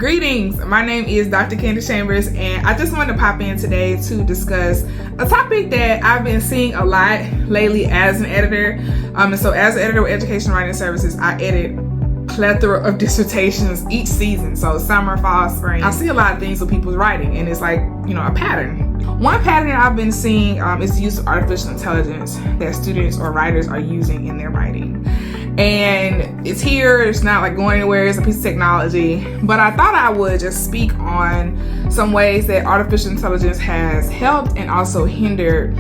Greetings, my name is Dr.Chambers, and I just wanted to pop in today to discuss a topic that I've been seeing a lot lately as an editor. And so as an editor with Education Writing Services, I edit plethora of dissertations each season. So summer, fall, spring. I see a lot of things with people's writing, and it's like, a pattern. One pattern that I've been seeing is the use of artificial intelligence that students or writers are using in their writing. And it's here, it's not like going anywhere, it's a piece of technology. But I thought I would just speak on some ways that artificial intelligence has helped and also hindered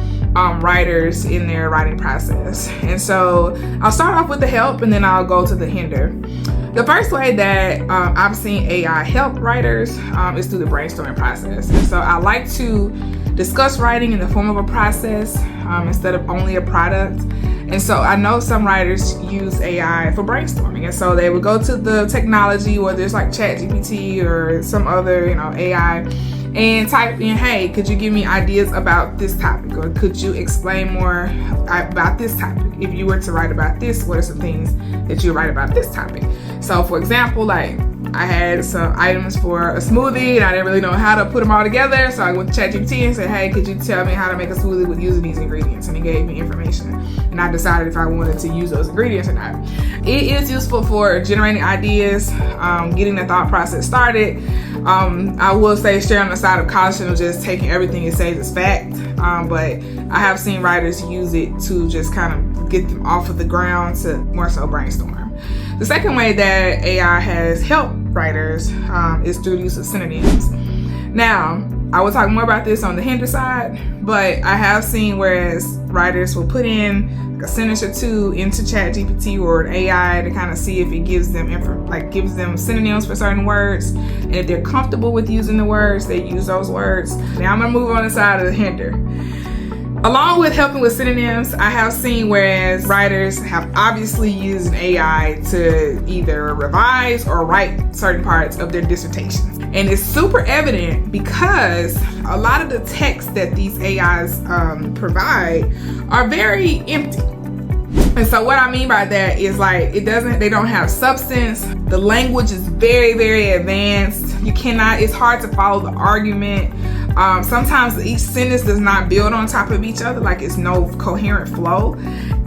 writers in their writing process. And so I'll start off with the help and then I'll go to the hinder. The first way that I've seen AI help writers is through the brainstorming process. And so I like to discuss writing in the form of a process instead of only a product. And so I know some writers use AI for brainstorming. And so they would go to the technology, whether it's like ChatGPT or some other, AI, and type in, hey, could you give me ideas about this topic? Or could you explain more about this topic? If you were to write about this, what are some things that you write about this topic? So for example, like I had some items for a smoothie and I didn't really know how to put them all together. So I went to ChatGPT and said, hey, could you tell me how to make a smoothie with using these ingredients? And it gave me information. And I decided if I wanted to use those ingredients or not. It is useful for generating ideas, getting the thought process started. I will say straight on the side of caution of just taking everything it says as fact. But I have seen writers use it to just kind of get them off of the ground to more so brainstorm. The second way that AI has helped writers is through the use of synonyms. Now, I will talk more about this on the hinder side, but I have seen whereas writers will put in a sentence or two into ChatGPT or an AI to kind of see if it gives them gives them synonyms for certain words, and if they're comfortable with using the words, they use those words. Now I'm gonna move on the side of the hinder. Along with helping with synonyms, I have seen whereas writers have obviously used an AI to either revise or write certain parts of their dissertations. And it's super evident because a lot of the text that these AIs provide are very empty. And so what I mean by that is they don't have substance. The language is very, very advanced. It's hard to follow the argument. Sometimes each sentence does not build on top of each other, like it's no coherent flow.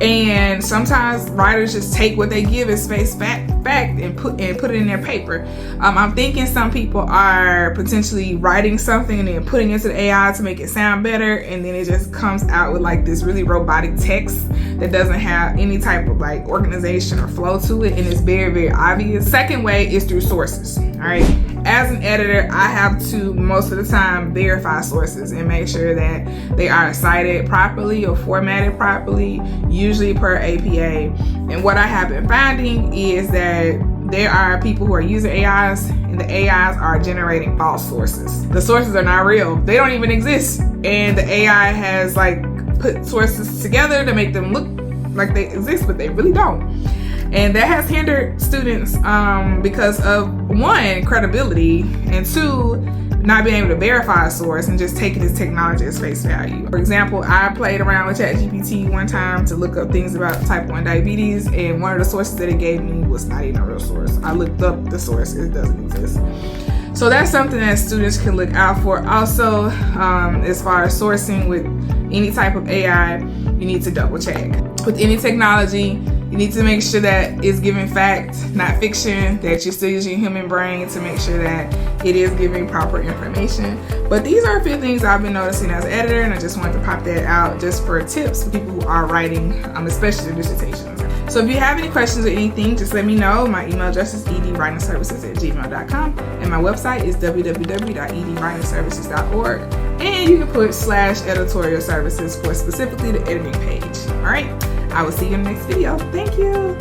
And sometimes writers just take what they give as face fact and put it in their paper. I'm thinking some people are potentially writing something and then putting it into the AI to make it sound better, and then it just comes out with like this really robotic text that doesn't have any type of like organization or flow to it, and it's very, very obvious. Second way is through sources. All right. As an editor, I have to most of the time verify sources and make sure that they are cited properly or formatted properly, usually per APA. And what I have been finding is that there are people who are using AIs and the AIs are generating false sources. The sources are not real. They don't even exist. And the AI has put sources together to make them look like they exist, but they really don't. And that has hindered students because of one, credibility, and two, not being able to verify a source and just taking this technology as face value. For example, I played around with ChatGPT one time to look up things about type 1 diabetes, and one of the sources that it gave me was not even a real source. I looked up the source, it doesn't exist. So that's something that students can look out for. Also, as far as sourcing with any type of AI, you need to double check. With any technology, you need to make sure that it's giving fact, not fiction, that you're still using your human brain to make sure that it is giving proper information. But these are a few things I've been noticing as an editor, and I just wanted to pop that out just for tips for people who are writing, especially their dissertations. So if you have any questions or anything, just let me know. My email address is edwritingservices@gmail.com, and my website is www.edwritingservices.org. And you can put /editorial services for specifically the editing page. All right. I will see you in the next video. Thank you.